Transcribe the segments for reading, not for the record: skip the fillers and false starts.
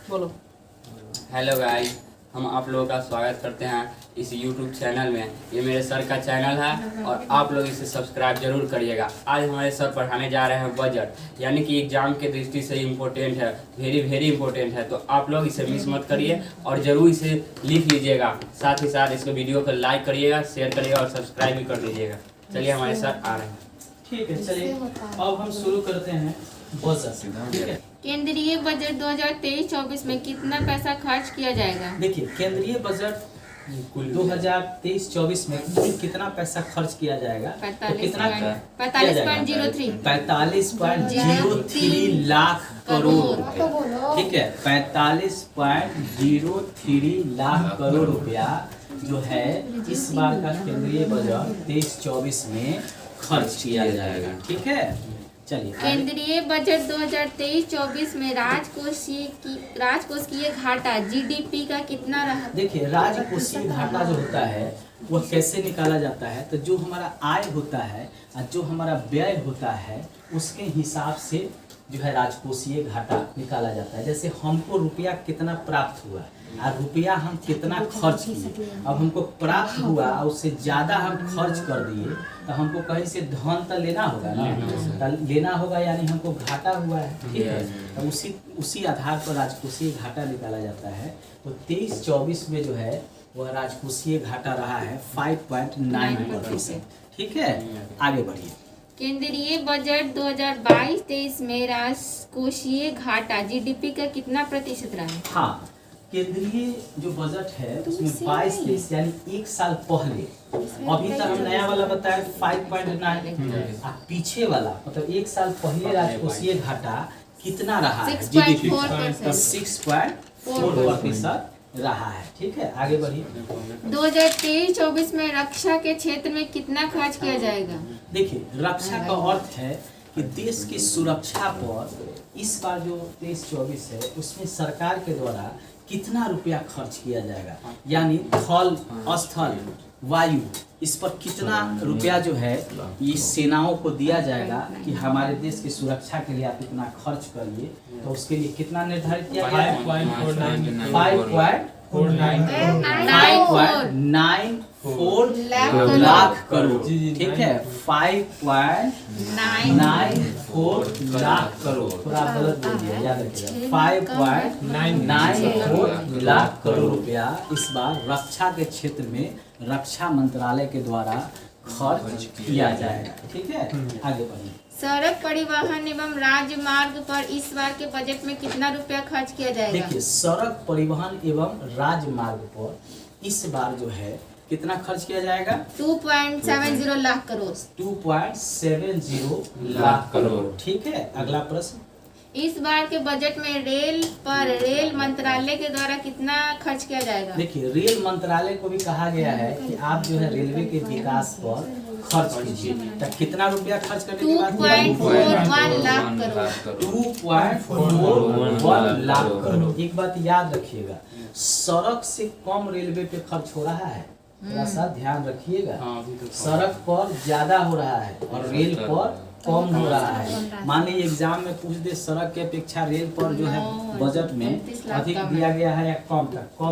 बोलो। Hello guys, हम आप लोगों का स्वागत करते हैं इस YouTube चैनल में। ये मेरे सर का चैनल है और आप लोग इसे सब्सक्राइब जरूर करिएगा। आज हमारे सर पढ़ाने जा रहे हैं बजट, यानी कि एग्जाम के दृष्टि से इम्पोर्टेंट है, वेरी इम्पोर्टेंट है। तो आप लोग इसे मिस मत करिए और ज़रूर इसे लिख लीजिएगा। साथ ही साथ इसको वीडियो को लाइक करिएगा, शेयर करिएगा और सब्सक्राइब भी कर दीजिएगा। चलिए हमारे सर आ रहे हैं। ठीक है, चलिए अब हम शुरू करते हैं बजट। ठीक है, केंद्रीय बजट 2023-24 में कितना पैसा खर्च किया जाएगा? देखिए केंद्रीय बजट 2023-24 में कुल कितना पैसा खर्च किया जाएगा? तो कितना 45.03 लाख करोड़ रुपया। ठीक है, 45.03 लाख करोड़ रुपया जो है इस बार का केंद्रीय बजट 23-24 में खर्च किया जाएगा। ठीक है, चलिए केंद्रीय बजट 2023-24 में राजकोषीय घाटा जीडीपी का कितना रहा? देखिए राजकोषीय घाटा जो होता है वो कैसे निकाला जाता है? तो जो हमारा आय होता है और जो हमारा व्यय होता है उसके हिसाब से जो है राजकोषीय घाटा निकाला जाता है। जैसे हमको रुपया कितना प्राप्त हुआ और रुपया हम कितना खर्च किए, अब हमको प्राप्त हुआ उससे ज़्यादा हम खर्च कर दिए तो हमको कहीं से धन तो लेना होगा ना, तो लेना होगा यानी हमको घाटा हुआ है। ठीक है, तो उसी आधार पर राजकोषीय घाटा निकाला जाता है। तो 23-24 में जो है वह राजकोषीय घाटा रहा है 5.9%। ठीक है, आगे बढ़िए। केंद्रीय बजट 2022-23 में राजकोषीय घाटा जीडीपी का कितना प्रतिशत रहा? हाँ, केंद्रीय जो बजट है उसमें 22-23 यानी एक साल पहले, अभी तक हम नया वाला बताया 5.9 और पीछे वाला मतलब एक साल पहले राजकोषीय घाटा कितना रहा है? 6.4% रहा है। ठीक है, आगे बढ़िए। 2023-24 में रक्षा के क्षेत्र में कितना खर्च किया जाएगा? देखिए रक्षा का अर्थ है कि देश की सुरक्षा पर इस बार जो 23-24 है उसमें सरकार के द्वारा कितना रुपया खर्च किया जाएगा, यानी थल, स्थल, वायु, इस पर कितना रुपया जो है ये सेनाओं को दिया जाएगा कि हमारे देश की सुरक्षा के लिए आप इतना खर्च करिए। तो उसके लिए कितना निर्धारित किया गया है? 5.94 लाख करोड़। ठीक है, 5.94 लाख करोड़। थोड़ा गलत बोल दिया, याद रखिएगा। 5.94 लाख करोड़ रुपया इस बार रक्षा के क्षेत्र में रक्षा मंत्रालय के द्वारा खर्च किया जाएगा। ठीक है, आगे बढ़िए। सड़क परिवहन एवं राजमार्ग पर इस बार के बजट में कितना रुपया खर्च किया जाएगा? देखिए सड़क परिवहन एवं राजमार्ग पर इस बार जो है कितना खर्च किया जाएगा? 2.70 लाख करोड़। 2.70 लाख करोड़। ठीक है, अगला प्रश्न। इस बार के बजट में रेल मंत्रालय के द्वारा कितना खर्च किया जाएगा? देखिए रेल मंत्रालय को भी कहा गया है कि आप जो है रेलवे के विकास पर खर्च कीजिए। तो कितना रुपया खर्च करने की बात? 2.41 लाख करोड़। 2.41 लाख करोड़। एक बात याद रखिएगा, सड़क से कम रेलवे पे खर्च हो रहा है, थोड़ा सा ध्यान रखिएगा। सड़क पर ज्यादा हो रहा है और रेल पर कम हो रहा है। मान लीजिए एग्जाम में पूछ दे सड़क की अपेक्षा रेल पर जो है बजट में अधिक दिया गया है या कम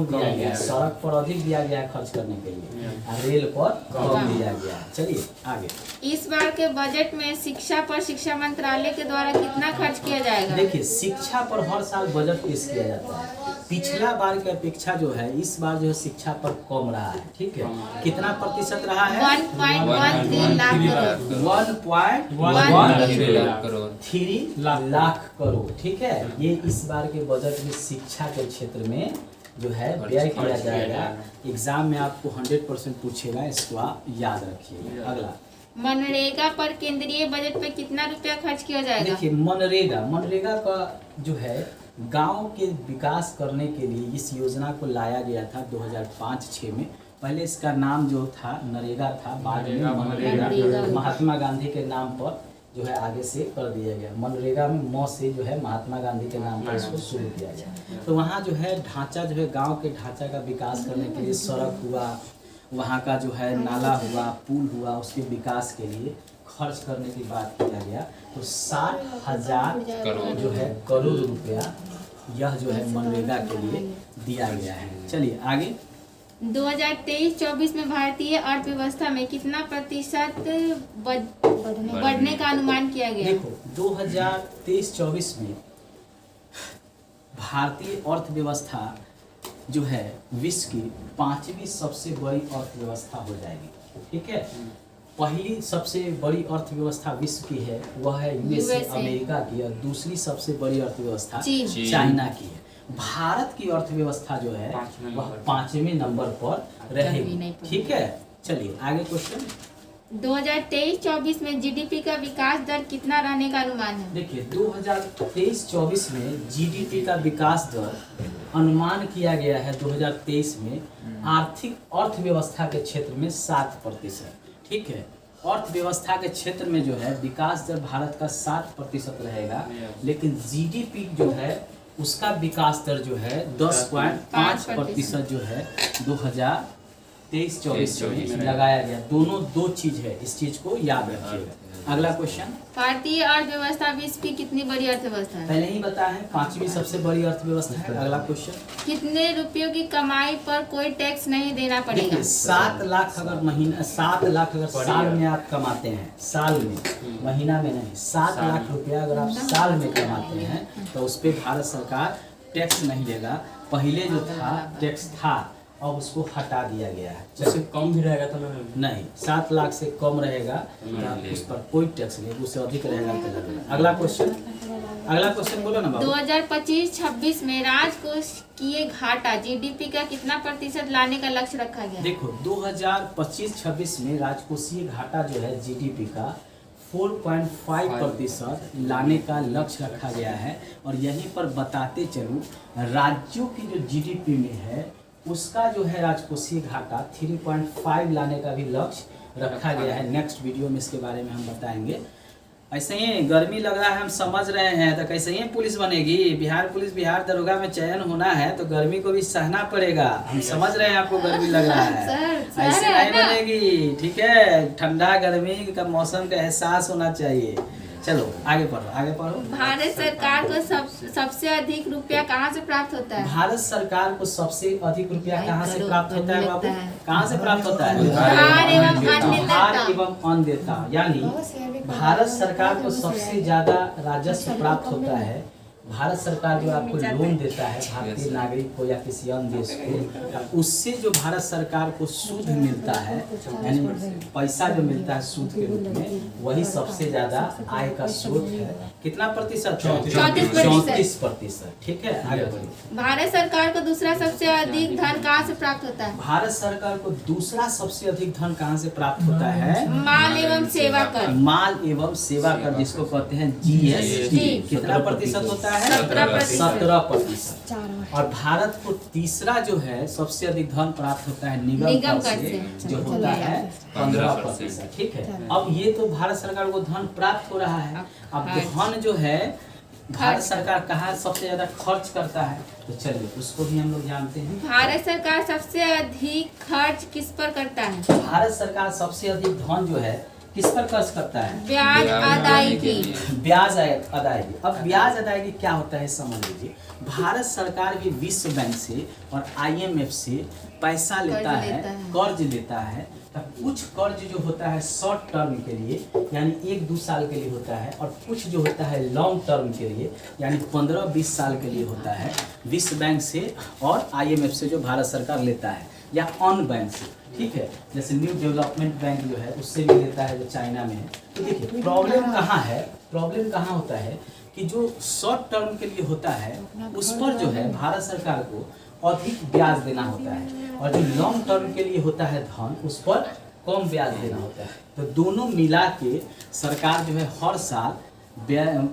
दिया गया है। सड़क पर अधिक दिया गया है खर्च करने के लिए और रेल पर कम दिया गया है। चलिए आगे। इस बार के बजट में शिक्षा पर शिक्षा मंत्रालय के द्वारा कितना खर्च किया जाएगा? देखिए शिक्षा पर हर साल बजट पेश किया जाता है। पिछला बार की अपेक्षा जो है इस बार जो है शिक्षा पर कम रहा है। ठीक है, कितना प्रतिशत रहा है? 1.13 लाख करोड़। 1.13 लाख करोड़। ठीक है, ये इस बार के बजट में शिक्षा के क्षेत्र में जो है व्यय किया जाएगा। एग्जाम में आपको 100% पूछेगा, इसको आप याद रखिएगा। अगला। मनरेगा पर केंद्रीय बजट में कितना रुपया खर्च किया जाएगा? देखिए मनरेगा का जो है गांव के विकास करने के लिए इस योजना को लाया गया था 2005-06 में। पहले इसका नाम जो था नरेगा था, बाद में मनरेगा महात्मा गांधी के नाम पर जो है आगे से कर दिया गया। मनरेगा में म से जो है महात्मा गांधी के नाम पर इसको शुरू किया गया। तो वहाँ जो है ढांचा जो है गांव के ढांचा का विकास करने के लिए सड़क हुआ, वहाँ का जो है नाला हुआ, पुल हुआ, उसके विकास के लिए खर्च करने की बात किया गया तो 60,000 जो है करोड़ रुपया यह जो है मनरेगा के लिए दिया गया है। चलिए आगे। 2023-24 में भारतीय अर्थव्यवस्था में कितना प्रतिशत बढ़ने का अनुमान किया गया? देखो 2023-24 में भारतीय अर्थव्यवस्था जो है विश्व की 5वीं सबसे बड़ी अर्थव्यवस्था हो जाएगी। ठीक है, पहली सबसे बड़ी अर्थव्यवस्था विश्व की है वह है यूएसए अमेरिका की, और दूसरी सबसे बड़ी अर्थव्यवस्था चाइना की है। भारत की अर्थव्यवस्था जो है वह 5वें नंबर पर रहेगी। ठीक है, चलिए आगे क्वेश्चन। 2023-24 में जीडीपी का विकास दर कितना रहने का अनुमान है? देखिए 2023-24 में जीडीपी का विकास दर अनुमान किया गया है 2023 में आर्थिक अर्थव्यवस्था के क्षेत्र में 7%। ठीक है, अर्थव्यवस्था के क्षेत्र में जो है विकास दर भारत का 7% रहेगा, लेकिन जीडीपी जो है उसका विकास दर जो है 10.5% जो है 2023-24 में लगाया गया। दोनों दो चीज है, इस चीज को याद रखिएगा। अगला क्वेश्चन। भारतीय अर्थव्यवस्था विश्व की कितनी बड़ी अर्थव्यवस्था है? पहले ही बताया है 5वीं सबसे बड़ी अर्थव्यवस्था है। अगला क्वेश्चन। कितने रुपयों की कमाई पर कोई टैक्स नहीं देना पड़ेगा? देखिए 7 लाख अगर महीना 7 लाख अगर साल में आप कमाते हैं, साल में, महीना में नहीं, 7 लाख रुपया अगर आप साल में कमाते हैं तो उस पर भारत सरकार टैक्स नहीं लेगा। पहले जो था टैक्स था, अब उसको हटा दिया गया है। जैसे कम भी रहेगा तो नहीं, 7 लाख से कम रहेगा तो उस पर कोई टैक्स नहीं, उससे अधिक रहेगा तो लगेगा। अगला क्वेश्चन। अगला क्वेश्चन बोलो ना बाबू। 2025-26 में राजकोषीय घाटा जीडीपी का कितना प्रतिशत लाने का लक्ष्य रखा गया? देखो 2025-26 में राजकोषीय घाटा जो है जीडीपी का 4.5% लाने का लक्ष्य रखा गया है। और यहीं पर बताते चलूं, राज्यों की जो जीडीपी में है उसका जो है राजकोषीय घाटा 3.5 लाने का भी लक्ष्य रखा गया है। नेक्स्ट वीडियो में इसके बारे में हम बताएंगे। ऐसे ही गर्मी लग रहा है, हम समझ रहे हैं, तो कैसे ही पुलिस बनेगी? बिहार पुलिस, बिहार दरोगा में चयन होना है तो गर्मी को भी सहना पड़ेगा। हम समझ रहे हैं आपको गर्मी लग रहा है, ऐसे नहीं बनेगी। ठीक है, ठंडा गर्मी का मौसम का एहसास होना चाहिए। चलो आगे पढ़ो, आगे पढ़ो। भारत सरकार को सबसे अधिक रुपया कहाँ से प्राप्त होता है? भारत सरकार को सबसे अधिक रुपया कहाँ से प्राप्त होता है बाबू? कहाँ से प्राप्त होता है? उधार एवं अन्न देता, यानी भारत सरकार को सबसे ज्यादा राजस्व प्राप्त होता है। भारत सरकार जो आपको लोन देता है भारतीय नागरिक को या किसी अन्य देश को, उससे जो भारत सरकार को सूद मिलता है, यानी पैसा जो मिलता है सूद के रूप में, वही सबसे ज्यादा आय का स्रोत है। कितना प्रतिशत? 34%। ठीक है, आगे बढ़िए। भारत सरकार को दूसरा सबसे अधिक धन कहाँ से प्राप्त होता है? भारत सरकार को दूसरा सबसे अधिक धन कहाँ से प्राप्त होता है? माल एवं सेवा कर। माल एवं सेवा कर, जिसको कहते हैं जीएसटी। कितना प्रतिशत होता है? 17%। और भारत को तीसरा जो है सबसे अधिक धन प्राप्त होता है निगम कर से, जो होता है 15%। ठीक है, अब ये तो भारत सरकार को धन प्राप्त हो रहा है। अब धन जो है भारत सरकार कहाँ सबसे ज्यादा खर्च करता है, तो चलिए उसको भी हम लोग जानते हैं। भारत सरकार सबसे अधिक खर्च किस पर करता है? भारत सरकार सबसे अधिक धन जो है किस पर खर्च करता है? ब्याज अदायगी। ब्याज अदायगी। अब ब्याज अदायगी क्या होता है समझ लीजिए। भारत सरकार भी विश्व बैंक से और आईएमएफ से पैसा लेता है, कर्ज लेता है। तब कुछ कर्ज जो होता है शॉर्ट टर्म के लिए, यानी 1-2 साल के लिए होता है, और कुछ जो होता है लॉन्ग टर्म के लिए, यानी 15-20 साल के लिए होता है। विश्व बैंक से और आईएमएफ से जो भारत सरकार लेता है, या अन्य बैंक से। ठीक है, जैसे न्यू डेवलपमेंट बैंक जो है उससे भी लेता है, जो चाइना में है। तो देखिए प्रॉब्लम कहाँ है? प्रॉब्लम कहाँ होता है कि जो शॉर्ट टर्म के लिए होता है उस पर जो है भारत सरकार को अधिक ब्याज देना होता है, और जो लॉन्ग टर्म के लिए होता है धन, उस पर कम ब्याज देना होता है। तो दोनों मिला के सरकार जो है हर साल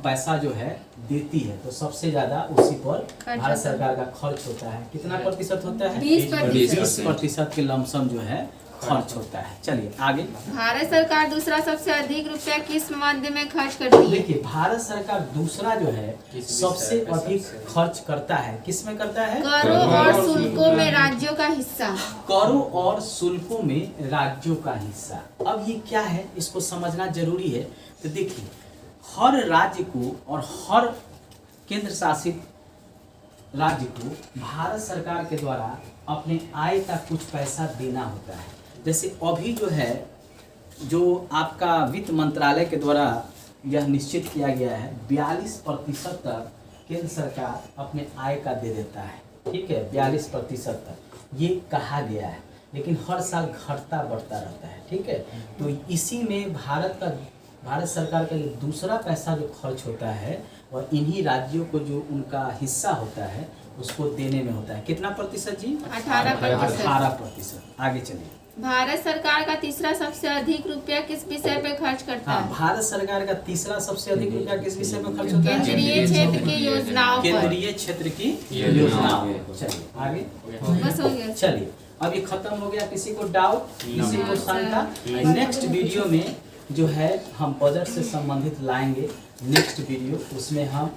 पैसा जो है देती है, तो सबसे ज्यादा उसी पर भारत सरकार का खर्च होता है। कितना प्रतिशत होता है? 20%। 20% के लमसम जो है खर्च होता है। चलिए आगे। भारत सरकार दूसरा सबसे अधिक रुपया किस मद में खर्च करती है? देखिए भारत सरकार दूसरा जो है किस सबसे विषय पे अधिक सबसे खर्च करता है, किस में करता है? करों और शुल्कों में राज्यों का हिस्सा। करों और शुल्कों में राज्यों का हिस्सा। अब ये क्या है, इसको समझना जरूरी है। तो देखिए हर राज्य को और हर केंद्र शासित राज्य को भारत सरकार के द्वारा अपने आय का कुछ पैसा देना होता है। जैसे अभी जो है, जो आपका वित्त मंत्रालय के द्वारा यह निश्चित किया गया है, 42% तक केंद्र सरकार अपने आय का दे देता है। ठीक है, 42% तक ये कहा गया है, लेकिन हर साल घटता बढ़ता रहता है। ठीक है, तो इसी में भारत सरकार का जो दूसरा पैसा जो खर्च होता है और इन्हीं राज्यों को जो उनका हिस्सा होता है उसको देने में होता है। कितना प्रतिशत जी? 18%। 18%। आगे चलिए। भारत सरकार का तीसरा सबसे अधिक रुपया किस विषय पे खर्च करता हाँ, है? भारत सरकार का तीसरा सबसे अधिक रुपया किस विषय पर खर्च होता है? केंद्रीय क्षेत्र की योजनाओं पर। केंद्रीय क्षेत्र की योजनाओं पर। चलिए आगे। बस हो गया। चलिए अब ये खत्म हो गया। किसी को डाउट, किसी को शंका? नेक्स्ट वीडियो में जो है हम बजट से संबंधित लाएंगे नेक्स्ट वीडियो। उसमें हम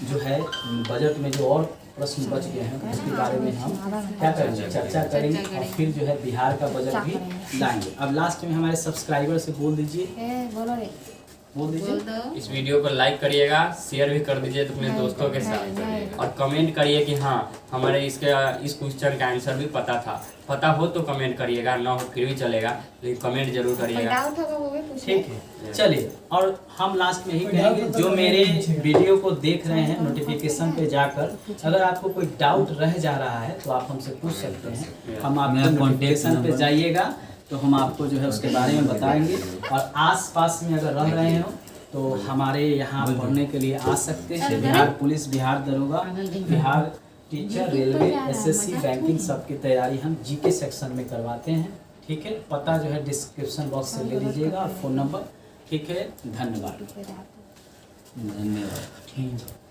जो है बजट में जो और प्रश्न बच गए हैं उसके बारे में हम क्या करेंगे, चर्चा करेंगे और फिर जो है बिहार का बजट भी लाएंगे। अब लास्ट में हमारे सब्सक्राइबर से बोल दीजिए, बोल दीजिए। बोल दो। इस वीडियो को लाइक करिएगा, शेयर भी कर दीजिए अपने दोस्तों के साथ और कमेंट करिए कि हाँ हमारे इस क्वेश्चन का आंसर भी पता हो तो कमेंट करिएगा, ना हो फिर भी चलेगा, लेकिन कमेंट जरूर करिएगा। ठीक है, चलिए। और हम लास्ट में ही कहेंगे, जो मेरे वीडियो को देख रहे हैं नोटिफिकेशन पे जाकर अगर आपको कोई डाउट रह जा रहा है तो आप हमसे पूछ सकते हैं। हम आपको नोटिफिकेशन पे जाइएगा तो हम आपको जो है उसके बारे में बताएंगे। और आस-पास में अगर रह रहे हो तो हमारे यहाँ पढ़ने के लिए आ सकते हैं। बिहार पुलिस, बिहार दरोगा, Bihar teacher, railway, SSC, banking सबकी तैयारी हम जीके सेक्शन में करवाते हैं। ठीक है, पता जो है डिस्क्रिप्शन बॉक्स से ले लीजिएगा और फ़ोन नंबर। ठीक है, धन्यवाद। धन्यवाद।